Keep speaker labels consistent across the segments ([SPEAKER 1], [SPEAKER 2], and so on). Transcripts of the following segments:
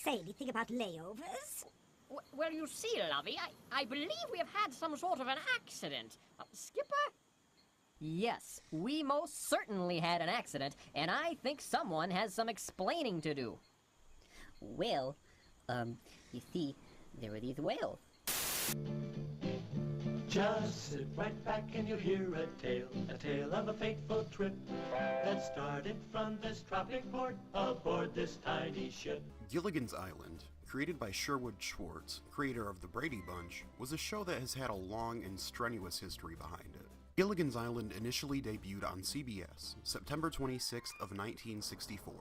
[SPEAKER 1] say anything about layovers?
[SPEAKER 2] Well, you see, Lovey, I believe we have had some sort of an accident. Skipper? Yes, we most certainly had an accident, and I think someone has some explaining to do.
[SPEAKER 3] Well, you see, there were these whales.
[SPEAKER 4] Just sit right back and you'll hear a tale of a fateful trip that started from this tropic port aboard this tiny ship.
[SPEAKER 5] Gilligan's Island, created by Sherwood Schwartz, creator of The Brady Bunch, was a show that has had a long and strenuous history behind it. Gilligan's Island initially debuted on CBS, September 26th of 1964,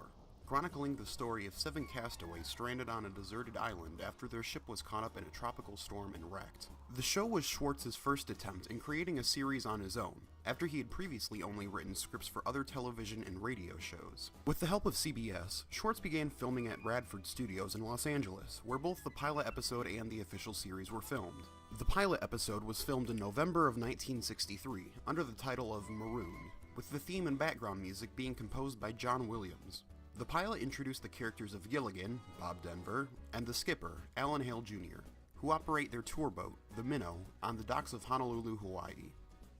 [SPEAKER 5] chronicling the story of 7 castaways stranded on a deserted island after their ship was caught up in a tropical storm and wrecked. The show was Schwartz's first attempt in creating a series on his own, after he had previously only written scripts for other television and radio shows. With the help of CBS, Schwartz began filming at Radford Studios in Los Angeles, where both the pilot episode and the official series were filmed. The pilot episode was filmed in November of 1963, under the title of Maroon, with the theme and background music being composed by John Williams. The pilot introduced the characters of Gilligan, Bob Denver, and the skipper, Alan Hale Jr., who operate their tour boat, the Minnow, on the docks of Honolulu, Hawaii.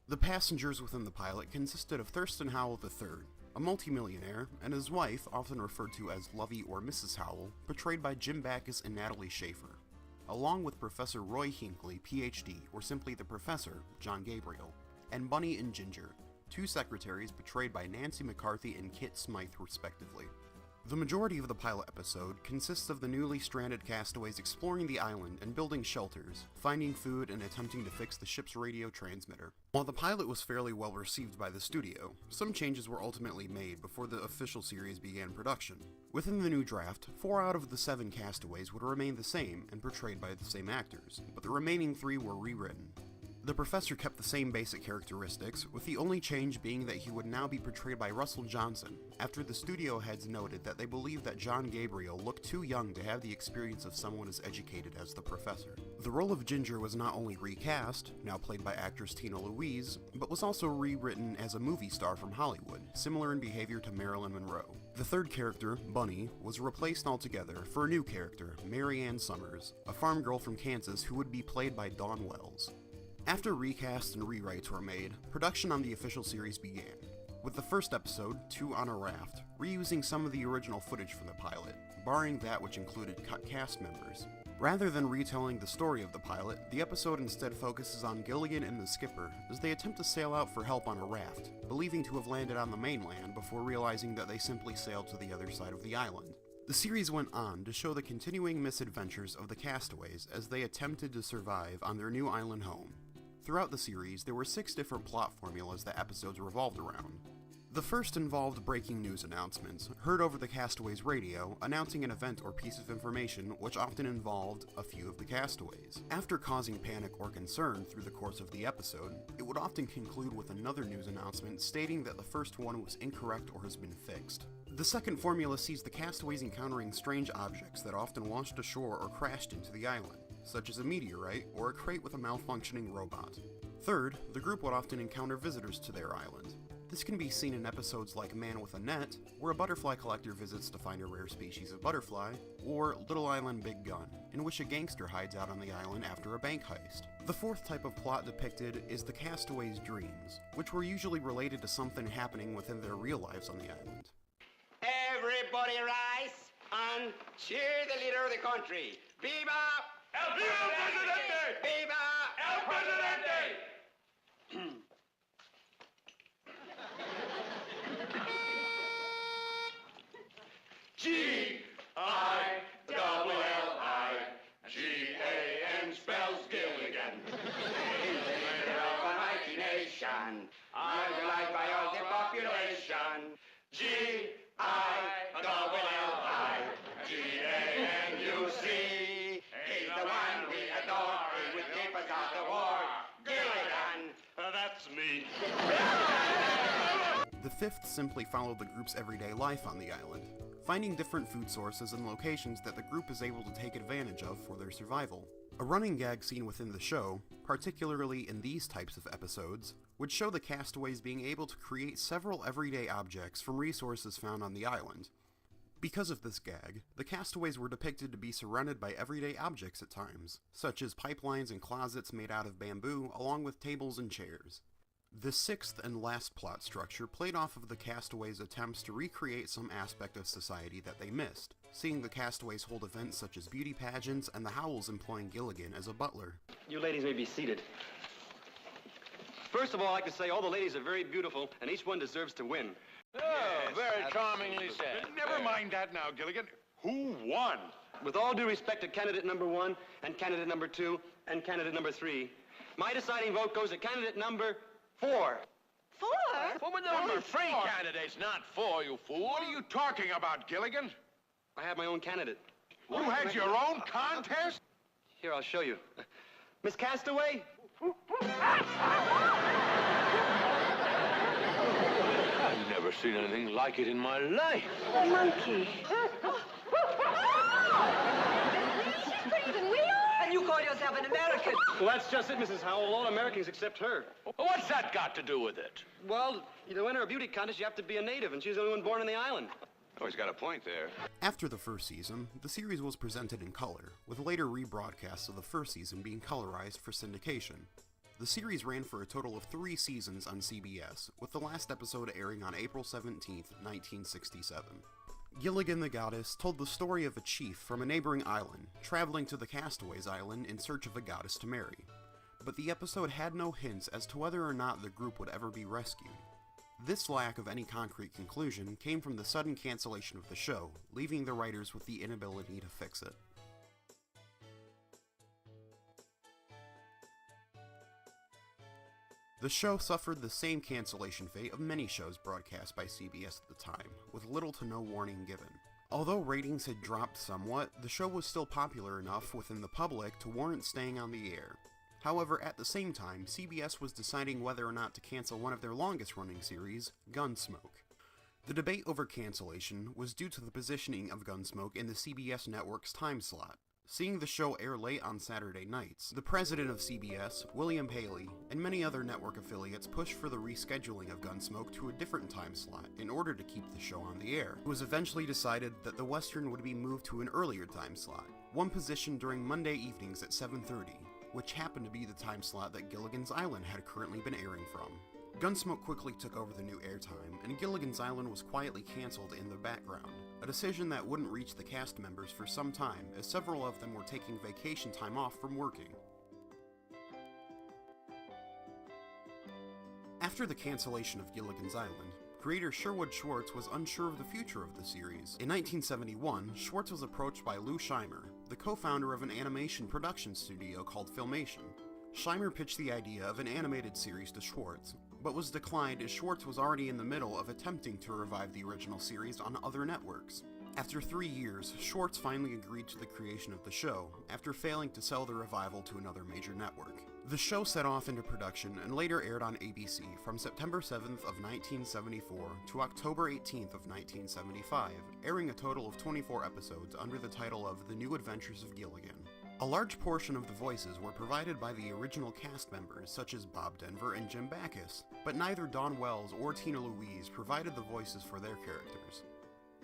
[SPEAKER 5] The passengers within the pilot consisted of Thurston Howell III, a multimillionaire, and his wife, often referred to as Lovey or Mrs. Howell, portrayed by Jim Backus and Natalie Schaefer, along with Professor Roy Hinckley, Ph.D., or simply the Professor, John Gabriel, and Bunny and Ginger, 2 secretaries portrayed by Nancy McCarthy and Kit Smythe, respectively. The majority of the pilot episode consists of the newly stranded castaways exploring the island and building shelters, finding food, and attempting to fix the ship's radio transmitter. While the pilot was fairly well received by the studio, some changes were ultimately made before the official series began production. Within the new draft, 4 out of the 7 castaways would remain the same and portrayed by the same actors, but the remaining 3 were rewritten. The Professor kept the same basic characteristics, with the only change being that he would now be portrayed by Russell Johnson, after the studio heads noted that they believed that John Gabriel looked too young to have the experience of someone as educated as the Professor. The role of Ginger was not only recast, now played by actress Tina Louise, but was also rewritten as a movie star from Hollywood, similar in behavior to Marilyn Monroe. The third character, Bunny, was replaced altogether for a new character, Mary Ann Summers, a farm girl from Kansas who would be played by Dawn Wells. After recasts and rewrites were made, production on the official series began, with the first episode, 2 on a Raft, reusing some of the original footage from the pilot, barring that which included cut cast members. Rather than retelling the story of the pilot, the episode instead focuses on Gilligan and the skipper as they attempt to sail out for help on a raft, believing to have landed on the mainland before realizing that they simply sailed to the other side of the island. The series went on to show the continuing misadventures of the castaways as they attempted to survive on their new island home. Throughout the series, there were 6 different plot formulas that episodes revolved around. The first involved breaking news announcements, heard over the castaways' radio, announcing an event or piece of information which often involved a few of the castaways. After causing panic or concern through the course of the episode, it would often conclude with another news announcement stating that the first one was incorrect or has been fixed. The second formula sees the castaways encountering strange objects that often washed ashore or crashed into the island, such as a meteorite or a crate with a malfunctioning robot. Third, the group would often encounter visitors to their island. This can be seen in episodes like Man with a Net, where a butterfly collector visits to find a rare species of butterfly, or Little Island Big Gun, in which a gangster hides out on the island after a bank heist. The fourth type of plot depicted is the castaways' dreams, which were usually related to something happening within their real lives on the island.
[SPEAKER 6] Everybody rise and cheer the leader of the country. Viva el Presidente! Viva el Presidente! G-I-double-L-I, G-A-N spells Gilligan. Leader of a mighty nation, idolized by all the population. G-I-double-L-I, G-A-N-U-C. He's the one we adore, he will keep us out the war. Gilligan, that's me.
[SPEAKER 5] The fifth simply followed the group's everyday life on the island, finding different food sources and locations that the group is able to take advantage of for their survival. A running gag scene within the show, particularly in these types of episodes, would show the castaways being able to create several everyday objects from resources found on the island. Because of this gag, the castaways were depicted to be surrounded by everyday objects at times, such as pipelines and closets made out of bamboo, along with tables and chairs. The sixth and last plot structure played off of the castaways' attempts to recreate some aspect of society that they missed, seeing the castaways hold events such as beauty pageants and the Howells employing Gilligan as a butler.
[SPEAKER 7] You ladies may be seated. First of all, I'd like to say all the ladies are very beautiful, and each one deserves to win.
[SPEAKER 8] Oh, very charmingly said.
[SPEAKER 9] Never mind that now, Gilligan. Who won?
[SPEAKER 7] With all due respect to candidate number 1, and candidate number 2, and candidate number 3, my deciding vote goes to candidate number 4.
[SPEAKER 1] 4?
[SPEAKER 8] Well, but there were 3 candidates, not 4, you fool.
[SPEAKER 9] What are you talking about, Gilligan?
[SPEAKER 7] I have my own candidate.
[SPEAKER 9] You had your own contest?
[SPEAKER 7] Here, I'll show you. Miss Castaway?
[SPEAKER 8] I've never seen anything like it in my life.
[SPEAKER 1] A monkey. Even we are? And you call yourself an American?
[SPEAKER 7] Well, that's just it, Mrs. Howell. All Americans except her.
[SPEAKER 8] Well, what's that got to do with it?
[SPEAKER 7] Well, to enter a beauty contest, you have to be a native, and she's the only one born on the island.
[SPEAKER 9] Oh, he's got a point there.
[SPEAKER 5] After the first season, the series was presented in color, with later rebroadcasts of the first season being colorized for syndication. The series ran for a total of 3 seasons on CBS, with the last episode airing on April 17, 1967. Gilligan the Goddess told the story of a chief from a neighboring island, traveling to the Castaways Island in search of a goddess to marry. But the episode had no hints as to whether or not the group would ever be rescued. This lack of any concrete conclusion came from the sudden cancellation of the show, leaving the writers with the inability to fix it. The show suffered the same cancellation fate of many shows broadcast by CBS at the time, with little to no warning given. Although ratings had dropped somewhat, the show was still popular enough within the public to warrant staying on the air. However, at the same time, CBS was deciding whether or not to cancel one of their longest-running series, GUNSMOKE. The debate over cancellation was due to the positioning of GUNSMOKE in the CBS network's time slot. Seeing the show air late on Saturday nights, the president of CBS, William Paley, and many other network affiliates pushed for the rescheduling of GUNSMOKE to a different time slot in order to keep the show on the air. It was eventually decided that the Western would be moved to an earlier time slot, one positioned during Monday evenings at 7:30. Which happened to be the time slot that Gilligan's Island had currently been airing from. GUNSMOKE quickly took over the new airtime, and Gilligan's Island was quietly cancelled in the background, a decision that wouldn't reach the cast members for some time, as several of them were taking vacation time off from working. After the cancellation of Gilligan's Island, creator Sherwood Schwartz was unsure of the future of the series. In 1971, Schwartz was approached by Lou Scheimer, the co-founder of an animation production studio called FILMATION. Scheimer pitched the idea of an animated series to Schwartz, but was declined as Schwartz was already in the middle of attempting to revive the original series on other networks. After 3 years, Schwartz finally agreed to the creation of the show, after failing to sell the revival to another major network. The show set off into production and later aired on ABC from September 7th of 1974 to October 18th of 1975, airing a total of 24 episodes under the title of The New Adventures of Gilligan. A large portion of the voices were provided by the original cast members such as Bob Denver and Jim Backus, but neither Dawn Wells or Tina Louise provided the voices for their characters.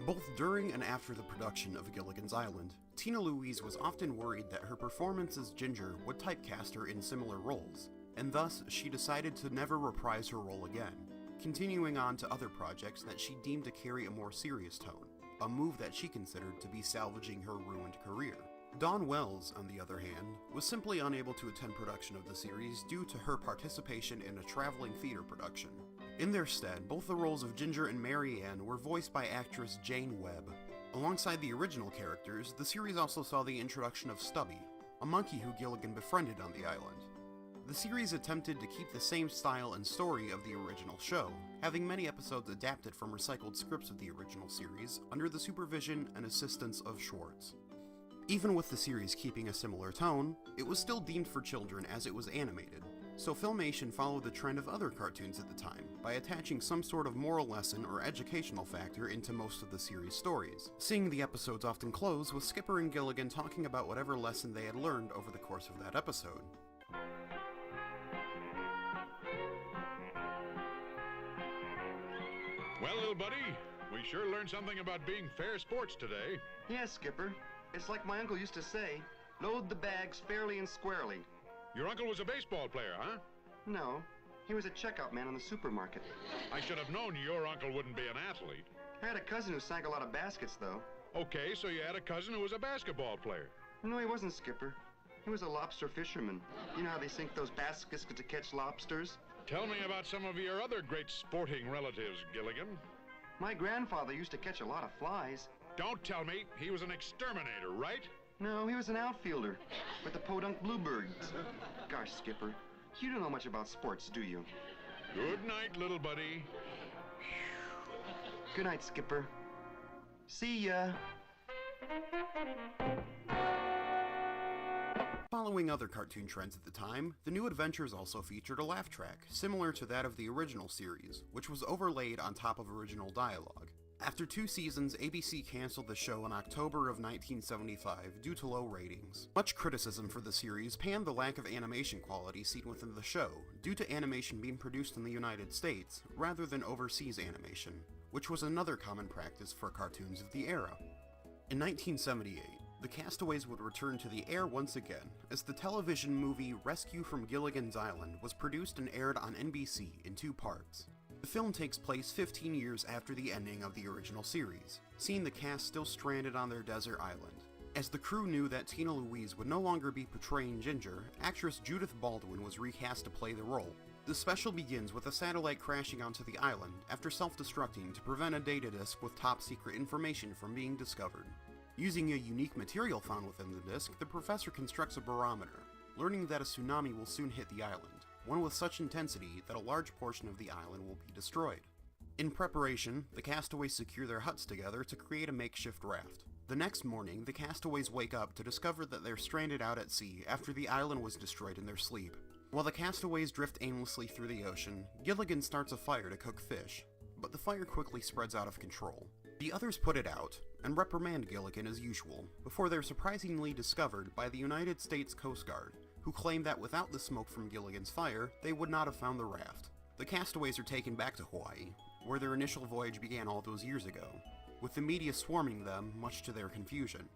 [SPEAKER 5] Both during and after the production of Gilligan's Island, Tina Louise was often worried that her performance as Ginger would typecast her in similar roles, and thus she decided to never reprise her role again, continuing on to other projects that she deemed to carry a more serious tone, a move that she considered to be salvaging her ruined career. Dawn Wells, on the other hand, was simply unable to attend production of the series due to her participation in a traveling theater production. In their stead, both the roles of Ginger and Mary Ann were voiced by actress Jane Webb. Alongside the original characters, the series also saw the introduction of Stubby, a monkey who Gilligan befriended on the island. The series attempted to keep the same style and story of the original show, having many episodes adapted from recycled scripts of the original series under the supervision and assistance of Schwartz. Even with the series keeping a similar tone, it was still deemed for children as it was animated, so Filmation followed the trend of other cartoons at the time by attaching some sort of moral lesson or educational factor into most of the series' stories, seeing the episodes often close with Skipper and Gilligan talking about whatever lesson they had learned over the course of that episode.
[SPEAKER 9] Well, little buddy, We sure learned something about being fair sports today.
[SPEAKER 10] Yes, Skipper. It's like my uncle used to say, load the bags fairly and squarely.
[SPEAKER 9] Your uncle was a baseball player, huh?
[SPEAKER 10] No, he was a checkout man in the supermarket.
[SPEAKER 9] I should have known your uncle wouldn't be an athlete.
[SPEAKER 10] I had a cousin who sank a lot of baskets, though.
[SPEAKER 9] Okay, so you had a cousin who was a basketball player.
[SPEAKER 10] No, he wasn't, Skipper. He was a lobster fisherman. You know how they sink those baskets to catch lobsters?
[SPEAKER 9] Tell me about some of your other great sporting relatives, Gilligan.
[SPEAKER 10] My grandfather used to catch a lot of flies.
[SPEAKER 9] Don't tell me he was an exterminator, right?
[SPEAKER 10] No, he was an outfielder with the Podunk Bluebirds. Gosh, Skipper, you don't know much about sports, do you?
[SPEAKER 9] Good night, little buddy.
[SPEAKER 10] Good night, Skipper. See ya.
[SPEAKER 5] Following other cartoon trends at the time, The New Adventures also featured a laugh track, similar to that of the original series, which was overlaid on top of original dialogue. After 2 seasons, ABC canceled the show in October of 1975 due to low ratings. Much criticism for the series panned the lack of animation quality seen within the show, due to animation being produced in the United States rather than overseas animation, which was another common practice for cartoons of the era. In 1978, the Castaways would return to the air once again, as the television movie Rescue from Gilligan's Island was produced and aired on NBC in 2 parts. The film takes place 15 years after the ending of the original series, seeing the cast still stranded on their desert island. As the crew knew that Tina Louise would no longer be portraying Ginger, actress Judith Baldwin was recast to play the role. The special begins with a satellite crashing onto the island after self-destructing to prevent a data disk with top-secret information from being discovered. Using a unique material found within the disk, the professor constructs a barometer, learning that a tsunami will soon hit the island, one with such intensity that a large portion of the island will be destroyed. In preparation, the castaways secure their huts together to create a makeshift raft. The next morning, the castaways wake up to discover that they're stranded out at sea after the island was destroyed in their sleep. While the castaways drift aimlessly through the ocean, Gilligan starts a fire to cook fish, but the fire quickly spreads out of control. The others put it out, and reprimand Gilligan as usual, before they're surprisingly discovered by the United States Coast Guard, who claim that without the smoke from Gilligan's fire, they would not have found the raft. The castaways are taken back to Hawaii, where their initial voyage began all those years ago, with the media swarming them, much to their confusion.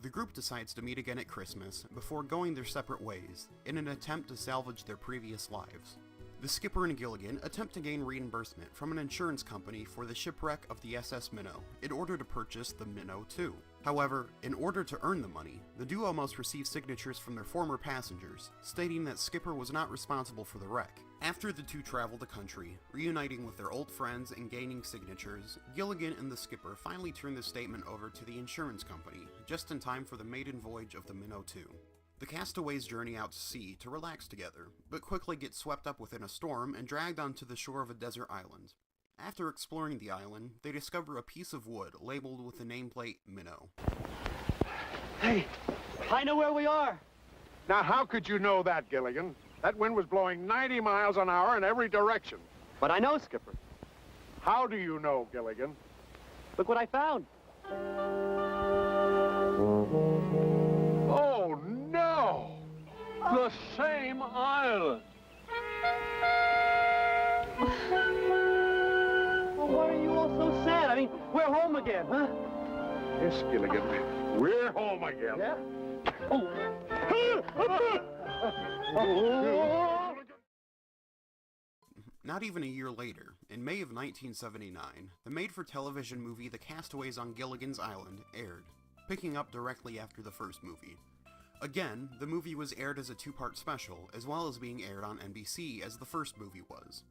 [SPEAKER 5] The group decides to meet again at Christmas, before going their separate ways, in an attempt to salvage their previous lives. The skipper and Gilligan attempt to gain reimbursement from an insurance company for the shipwreck of the SS Minnow in order to purchase the Minnow II. However, in order to earn the money, the duo must receive signatures from their former passengers, stating that Skipper was not responsible for the wreck. After the two travel the country, reuniting with their old friends and gaining signatures, Gilligan and the skipper finally turn the statement over to the insurance company, just in time for the maiden voyage of the Minnow II. The castaways journey out to sea to relax together, but quickly get swept up within a storm and dragged onto the shore of a desert island. After exploring the island, they discover a piece of wood labeled with the nameplate Minnow.
[SPEAKER 11] Hey, I know where we are.
[SPEAKER 9] Now, how could you know that, Gilligan? That wind was blowing 90 miles an hour in every direction.
[SPEAKER 11] But I know, Skipper.
[SPEAKER 9] How do you know, Gilligan?
[SPEAKER 11] Look what I found.
[SPEAKER 9] Oh, no!
[SPEAKER 11] The same island. Well, why are you all so sad? I mean, we're home again, huh?
[SPEAKER 9] Yes, Gilligan. We're home again.
[SPEAKER 11] Yeah?
[SPEAKER 5] Not even a year later, in May of 1979, the made-for-television movie The Castaways on Gilligan's Island aired, picking up directly after the first movie. Again, the movie was aired as a 2-part special, as well as being aired on NBC as the first movie was.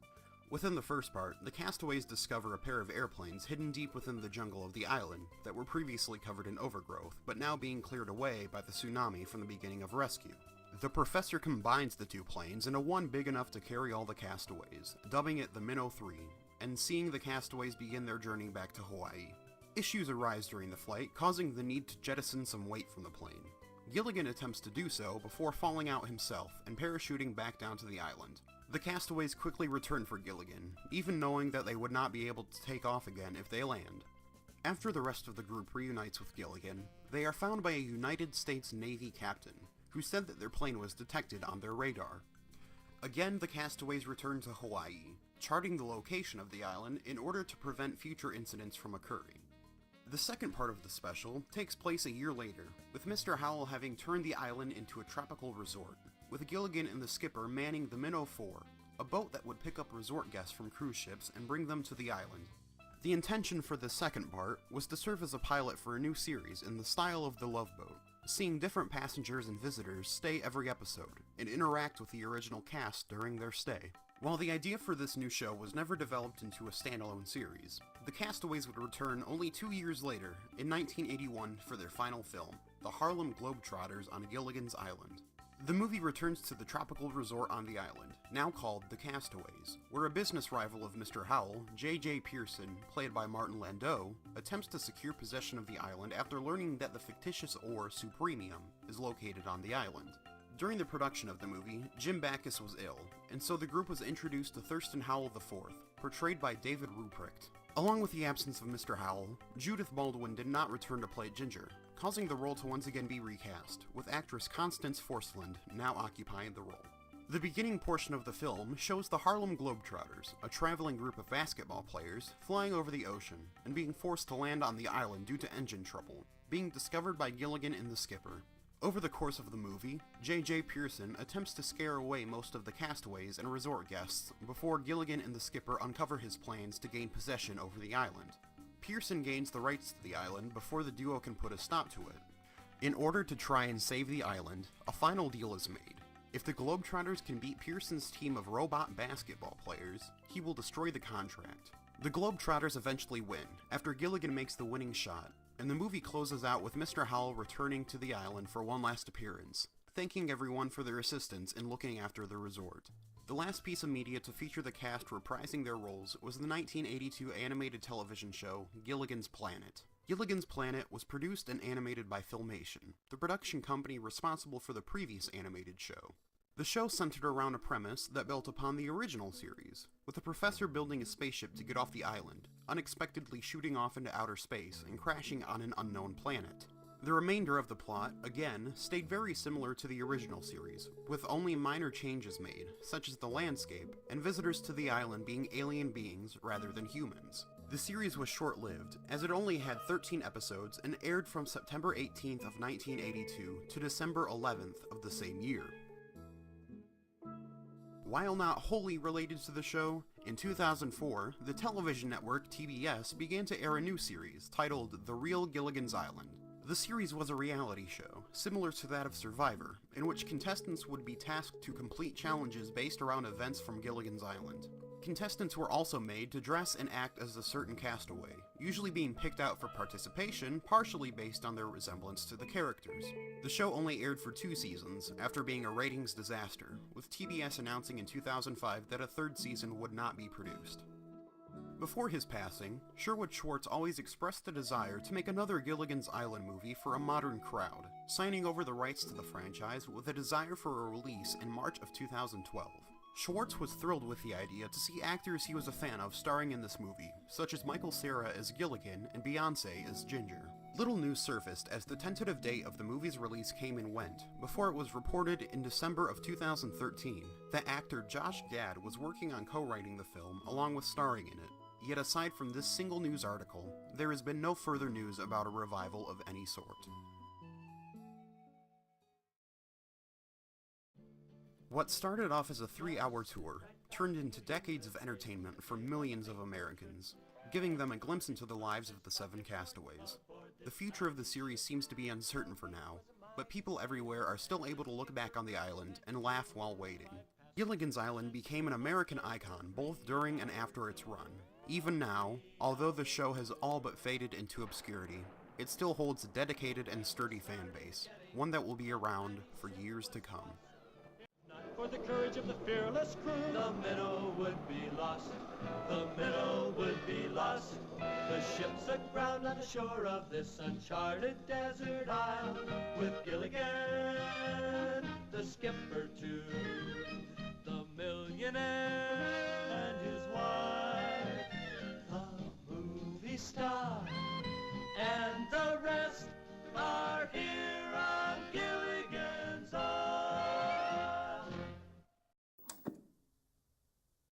[SPEAKER 5] Within the first part, the castaways discover a pair of airplanes hidden deep within the jungle of the island that were previously covered in overgrowth, but now being cleared away by the tsunami from the beginning of rescue. The professor combines the two planes into one big enough to carry all the castaways, dubbing it the Minnow III, and seeing the castaways begin their journey back to Hawaii. Issues arise during the flight, causing the need to jettison some weight from the plane. Gilligan attempts to do so before falling out himself and parachuting back down to the island. The castaways quickly return for Gilligan, even knowing that they would not be able to take off again if they land. After the rest of the group reunites with Gilligan, they are found by a United States Navy captain, who said that their plane was detected on their radar. Again, the castaways return to Hawaii, charting the location of the island in order to prevent future incidents from occurring. The second part of the special takes place a year later, with Mr. Howell having turned the island into a tropical resort, with Gilligan and the skipper manning the Minnow 4, a boat that would pick up resort guests from cruise ships and bring them to the island. The intention for the second part was to serve as a pilot for a new series in the style of The Love Boat, seeing different passengers and visitors stay every episode, and interact with the original cast during their stay. While the idea for this new show was never developed into a standalone series, the castaways would return only 2 years later, in 1981, for their final film, The Harlem Globetrotters on Gilligan's Island. The movie returns to the tropical resort on the island, now called The Castaways, where a business rival of Mr. Howell, J.J. Pearson, played by Martin Landau, attempts to secure possession of the island after learning that the fictitious ore Supremium is located on the island. During the production of the movie, Jim Backus was ill, and so the group was introduced to Thurston Howell IV, portrayed by David Ruprecht. Along with the absence of Mr. Howell, Judith Baldwin did not return to play Ginger, causing the role to once again be recast, with actress Constance Forsland now occupying the role. The beginning portion of the film shows the Harlem Globetrotters, a traveling group of basketball players, flying over the ocean and being forced to land on the island due to engine trouble, being discovered by Gilligan and the skipper. Over the course of the movie, J.J. Pearson attempts to scare away most of the castaways and resort guests before Gilligan and the skipper uncover his plans to gain possession over the island. Pearson gains the rights to the island before the duo can put a stop to it. In order to try and save the island, a final deal is made. If the Globetrotters can beat Pearson's team of robot basketball players, he will destroy the contract. The Globetrotters eventually win, after Gilligan makes the winning shot, and the movie closes out with Mr. Howell returning to the island for one last appearance, thanking everyone for their assistance in looking after the resort. The last piece of media to feature the cast reprising their roles was the 1982 animated television show, Gilligan's Planet. Gilligan's Planet was produced and animated by Filmation, the production company responsible for the previous animated show. The show centered around a premise that built upon the original series, with a professor building a spaceship to get off the island, unexpectedly shooting off into outer space and crashing on an unknown planet. The remainder of the plot, again, stayed very similar to the original series, with only minor changes made, such as the landscape, and visitors to the island being alien beings rather than humans. The series was short-lived, as it only had 13 episodes and aired from September 18th of 1982 to December 11th of the same year. While not wholly related to the show, in 2004, the television network TBS began to air a new series titled The Real Gilligan's Island. The series was a reality show, similar to that of Survivor, in which contestants would be tasked to complete challenges based around events from Gilligan's Island. Contestants were also made to dress and act as a certain castaway, usually being picked out for participation partially based on their resemblance to the characters. The show only aired for 2 seasons, after being a ratings disaster, with TBS announcing in 2005 that a 3rd season would not be produced. Before his passing, Sherwood Schwartz always expressed the desire to make another Gilligan's Island movie for a modern crowd, signing over the rights to the franchise with a desire for a release in March of 2012. Schwartz was thrilled with the idea to see actors he was a fan of starring in this movie, such as Michael Cera as Gilligan and Beyoncé as Ginger. Little news surfaced as the tentative date of the movie's release came and went, before it was reported in December of 2013 that actor Josh Gad was working on co-writing the film along with starring in it. Yet aside from this single news article, there has been no further news about a revival of any sort. What started off as a 3-hour tour turned into decades of entertainment for millions of Americans, giving them a glimpse into the lives of the 7 castaways. The future of the series seems to be uncertain for now, but people everywhere are still able to look back on the island and laugh while waiting. Gilligan's Island became an American icon both during and after its run. Even now, although the show has all but faded into obscurity, it still holds a dedicated and sturdy fan base, one that will be around for years to come.
[SPEAKER 4] For the courage of the fearless crew, the Minnow would be lost. The Minnow would be lost. The ship's aground on the shore of this uncharted desert isle, with Gilligan, the skipper too.